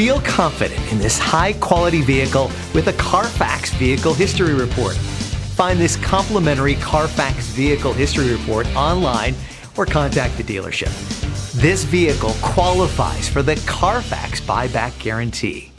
Feel confident in this high-quality vehicle with a Carfax Vehicle History Report. Find this complimentary Carfax Vehicle History Report online or contact the dealership. This vehicle qualifies for the Carfax Buyback Guarantee.